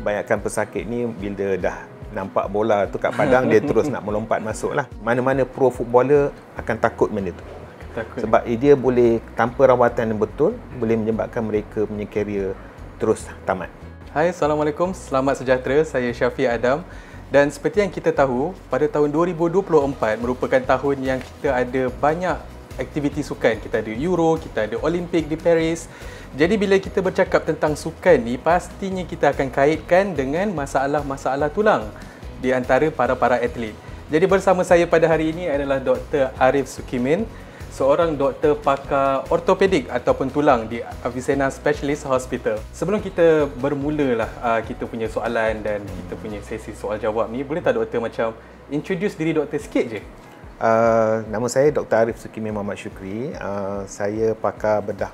kebanyakan pesakit ni bila dah nampak bola tu kat padang dia terus nak melompat masuk lah. Mana-mana pro footballer akan takut benda tu. Sebab dia boleh tanpa rawatan yang betul boleh menyebabkan mereka punya career terus tamat. Hai, Assalamualaikum. Selamat sejahtera. Saya Syafiq Adam. Dan seperti yang kita tahu, pada tahun 2024 merupakan tahun yang kita ada banyak aktiviti sukan. Kita ada Euro, kita ada Olimpik di Paris. Jadi bila kita bercakap tentang sukan ni, pastinya kita akan kaitkan dengan masalah-masalah tulang di antara para atlet. Jadi bersama saya pada hari ini adalah Dr. Arif Sukimin, seorang doktor pakar ortopedik ataupun tulang di Avicenna Specialist Hospital. Sebelum kita bermulalah kita punya soalan dan kita punya sesi soal jawab ni, boleh tak doktor macam introduce diri doktor sikit je? Nama saya Dr. Arif Sukimin Muhammad Syukri. Saya pakar bedah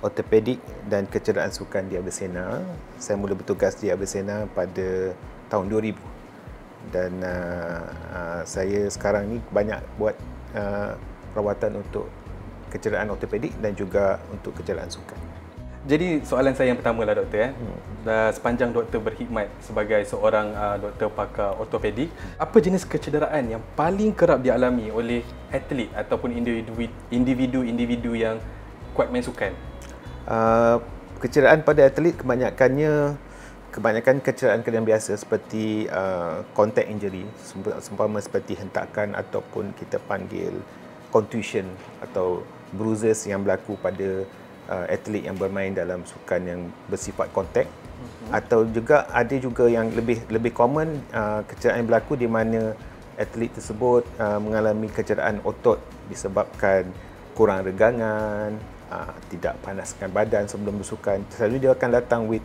ortopedik dan kecederaan sukan di Avicenna. Saya mula bertugas di Avicenna pada tahun 2000 dan saya sekarang ni banyak buat perawatan untuk kecederaan ortopedik dan juga untuk kecederaan sukan. Jadi soalan saya yang pertama lah doktor, sepanjang doktor berkhidmat sebagai seorang doktor pakar ortopedik, apa jenis kecederaan yang paling kerap dialami oleh atlet ataupun individu yang kuat main sukan? Kecederaan pada atlet kebanyakan kecederaan yang biasa seperti contact injury, seumpama seperti hentakan ataupun kita panggil contusion atau bruises yang berlaku pada atlet yang bermain dalam sukan yang bersifat kontak. Atau juga ada juga yang lebih common kecederaan yang berlaku di mana atlet tersebut mengalami kecederaan otot disebabkan kurang regangan, tidak panaskan badan sebelum bersukan. Selalu dia akan datang with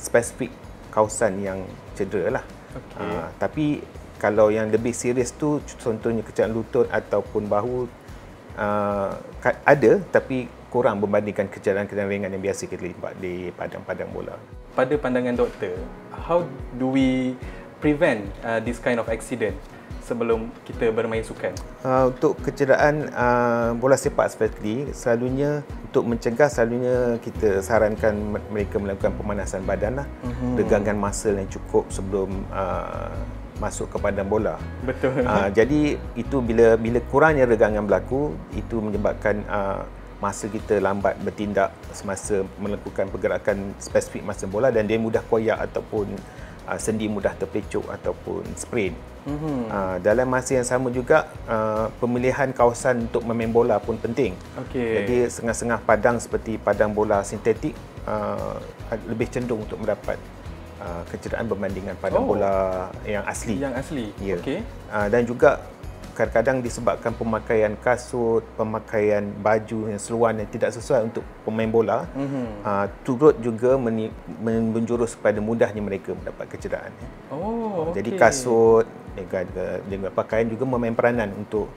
spesifik kawasan yang cedera lah. Tapi kalau yang lebih serius tu, contohnya kecederaan lutut ataupun bahu, ada tapi kurang berbandingkan kecederaan ringan yang biasa kita lihat di padang-padang bola. Pada pandangan doktor, how do we prevent this kind of accident sebelum kita bermain sukan? Untuk kecederaan bola sepak specifically, selalunya untuk mencegah, selalunya kita sarankan mereka melakukan pemanasan badan lah. Regangan muscle yang cukup sebelum masuk ke padang bola. Betul. Jadi itu bila kurangnya regangan berlaku, itu menyebabkan masa kita lambat bertindak semasa melakukan pergerakan spesifik masa bola dan dia mudah koyak ataupun sendi mudah terplecuk ataupun sprain. Dalam masa yang sama juga pemilihan kawasan untuk memain bola pun penting. Jadi setengah-setengah padang seperti padang bola sintetik lebih cenderung untuk mendapat kecederaan berbandingan padang bola yang asli. Ya. Dan juga kadang-kadang disebabkan pemakaian kasut, pemakaian baju yang seluar yang tidak sesuai untuk pemain bola, turut juga menjurus kepada mudahnya mereka mendapat kecederaan. Jadi kasut dengan pakaian juga memain peranan untuk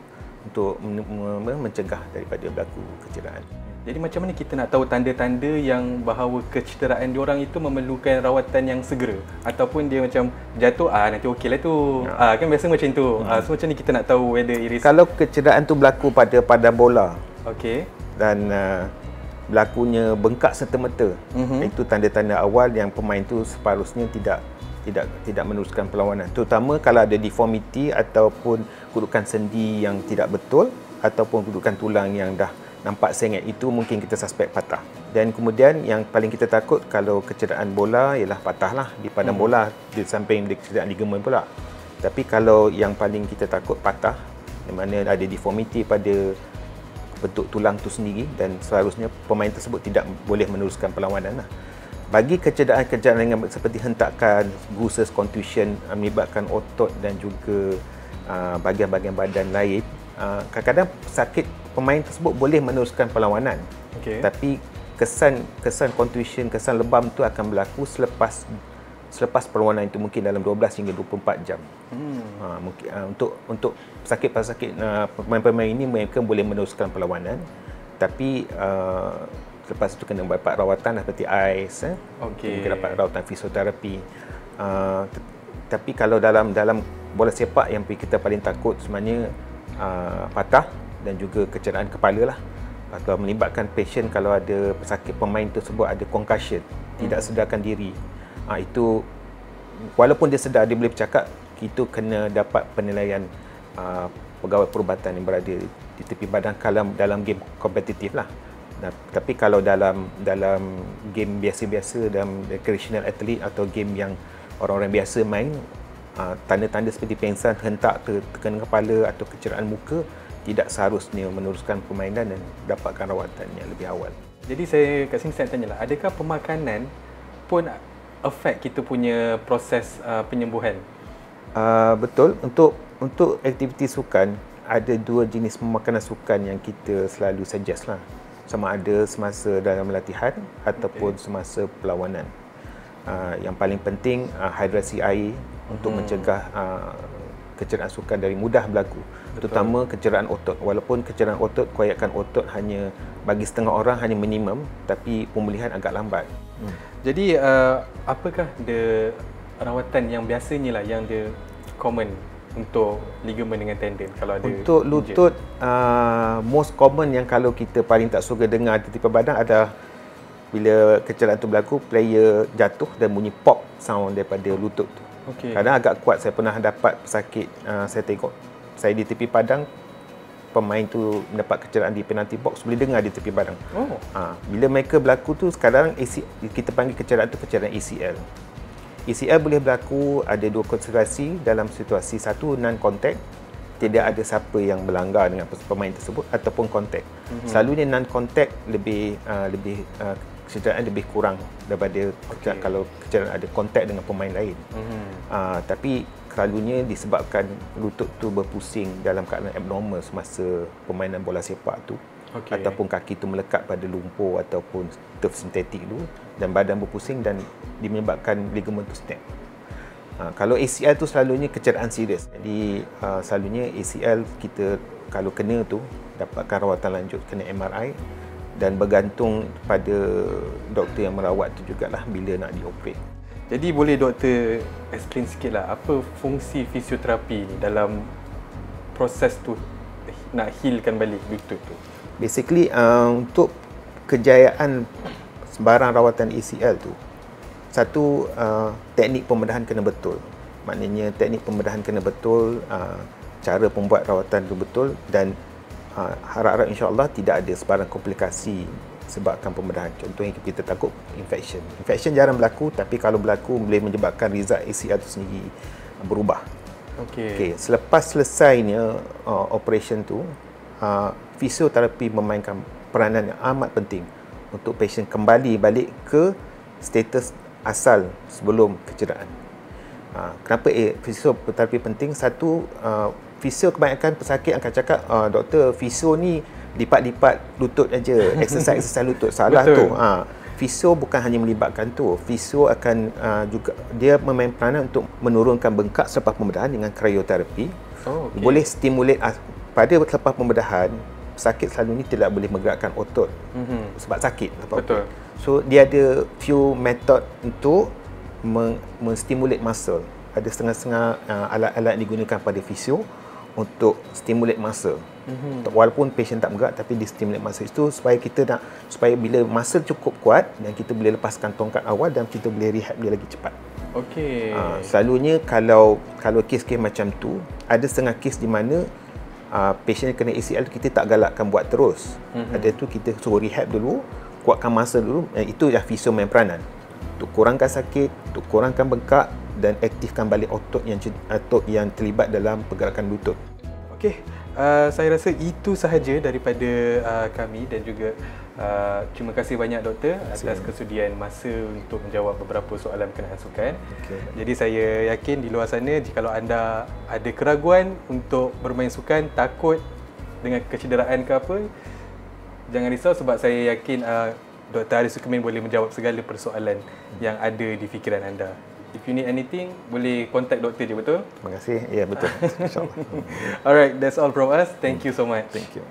mencegah daripada berlaku kecederaan. Jadi macam mana kita nak tahu tanda-tanda yang bahawa kecederaan diorang itu memerlukan rawatan yang segera ataupun dia macam jatuh nanti okeylah tu. Kan biasa macam tu. So macam ni kita nak tahu whether it is, kalau kecederaan tu berlaku pada padang bola. Dan berlakunya bengkak serta-merta. Itu tanda-tanda awal yang pemain tu seharusnya tidak meneruskan perlawanan. Terutama kalau ada deformity ataupun kedudukan sendi yang tidak betul ataupun kedudukan tulang yang dah nampak sengit, itu mungkin kita suspek patah. Dan kemudian yang paling kita takut kalau kecederaan bola ialah patah lah di padang bola, di samping kecederaan ligamen pula. Tapi kalau yang paling kita takut patah, di mana ada deformity pada bentuk tulang tu sendiri dan seharusnya pemain tersebut tidak boleh meneruskan perlawanan lah. Bagi kecederaan ringan seperti hentakan, bruises, contusion melibatkan otot dan juga bahagian-bahagian badan lain, kadang-kadang sakit pemain tersebut boleh meneruskan perlawanan. Tapi kesan contusion, kesan lebam tu akan berlaku selepas perlawanan itu, mungkin dalam 12 hingga 24 jam. Untuk sakit-sakit pemain-pemain ini mereka boleh meneruskan perlawanan, tapi lepas itu kena dapat rawatan seperti AIS, mungkin dapat rawatan fisioterapi. Tapi kalau dalam bola sepak yang kita paling takut sebenarnya patah dan juga kecederaan kepala lah, atau melibatkan pasien kalau ada pesakit pemain tersebut ada concussion, tidak sedarkan diri. Itu walaupun dia sedar, dia boleh bercakap, itu kena dapat penilaian pegawai perubatan yang berada di tepi padang kalau dalam game kompetitif lah. Tapi kalau dalam game biasa-biasa, dalam recreational athlete atau game yang orang-orang biasa main, tanda-tanda seperti pengsan, hentak, tekan kepala atau kecerahan muka tidak seharusnya meneruskan permainan dan dapatkan rawatan yang lebih awal. Jadi saya kat sini saya tanyalah, adakah pemakanan pun affect kita punya proses penyembuhan? Betul. Untuk aktiviti sukan, ada dua jenis pemakanan sukan yang kita selalu suggest lah. Sama ada semasa dalam latihan ataupun semasa perlawanan. Yang paling penting, hidrasi air untuk mencegah kecederaan sukan dari mudah berlaku. Terutama kecederaan otot. Walaupun kecederaan otot, keroyakan otot hanya bagi setengah orang hanya minimum, tapi pemulihan agak lambat. Jadi apakah rawatan yang biasanya lah yang common untuk ligamen dengan tendon kalau ada? Untuk lutut, most common yang kalau kita paling tak suka dengar di tepi badan adalah bila kecederaan itu berlaku, player jatuh dan bunyi pop sound daripada lutut tu. Kadang agak kuat. Saya pernah dapat pesakit, saya tengok saya di tepi padang, pemain tu mendapat kecederaan di penalty box, boleh dengar di tepi padang. Bila mereka berlaku tu, sekarang kita panggil kecederaan tu kecederaan ACL. ACL boleh berlaku ada dua konsiderasi dalam situasi. Satu, non-contact, tidak ada siapa yang melanggar dengan pemain tersebut, ataupun contact. Selalunya non-contact kecederaan lebih kurang daripada kalau kecederaan ada contact dengan pemain lain. Tapi selalunya disebabkan lutut tu berpusing dalam keadaan abnormal semasa permainan bola sepak tu. Ataupun kaki tu melekat pada lumpur ataupun turf sintetik tu dan badan berpusing dan menyebabkan ligamen tu snap. Kalau ACL tu selalunya kecederaan serius. Jadi selalunya ACL kita kalau kena tu dapatkan rawatan lanjut, kena MRI dan bergantung pada doktor yang merawat tu jugalah bila nak dioperate. Jadi boleh doktor explain sikitlah apa fungsi fisioterapi ni dalam proses tu nak healkan balik lutut tu? Basically, untuk kejayaan sebarang rawatan ACL tu, satu, teknik pembedahan kena betul. Maknanya teknik pembedahan kena betul, cara pembuat rawatan tu betul dan harap-harap insya-Allah tidak ada sebarang komplikasi sebabkan pembedahan. Contohnya kita takut infection. Infection jarang berlaku, tapi kalau berlaku boleh menyebabkan result ACL itu sendiri berubah. Selepas selesainya operation tu, fisioterapi memainkan peranan yang amat penting untuk pasien kembali balik ke status asal sebelum kecederaan. Kenapa fisioterapi penting? Satu, fisio kebanyakan pesakit akan cakap, doktor, fisio ni lipat-lipat lutut aja, exercise lutut. Salah tu. Fisio bukan hanya melibatkan tu. Fisio akan juga dia memain peranan untuk menurunkan bengkak selepas pembedahan dengan krioterapi. Boleh stimulate pada selepas pembedahan. Pesakit selalu ni tidak boleh menggerakkan otot sebab sakit. Betul. So dia ada few method untuk menstimulate muscle. Ada setengah-setengah alat-alat digunakan pada fisio untuk stimulate muscle. Walaupun patient tak bergerak, tapi di stimulate muscle itu supaya bila muscle cukup kuat dan kita boleh lepaskan tongkat awal dan kita boleh rehab dia lagi cepat. Selalunya kalau kes-kes macam tu, ada setengah kes di mana patient kena ACL kita tak galakkan buat terus. Ada tu kita suruh rehab dulu, kuatkan muscle dulu. Itu yang fisio main peranan untuk kurangkan sakit, untuk kurangkan bengkak dan aktifkan balik otot yang terlibat dalam pergerakan lutut. Saya rasa itu sahaja daripada kami dan juga terima kasih banyak doktor atas kesudian masa untuk menjawab beberapa soalan berkenaan sukan. Jadi saya yakin di luar sana jikalau anda ada keraguan untuk bermain sukan, takut dengan kecederaan ke apa, jangan risau sebab saya yakin Dr. Haris Sukumin boleh menjawab segala persoalan yang ada di fikiran anda. If you need anything, boleh contact doktor je, betul? Terima kasih. Ya, betul. InsyaAllah. Alright, that's all from us. Thank you so much. Thank you.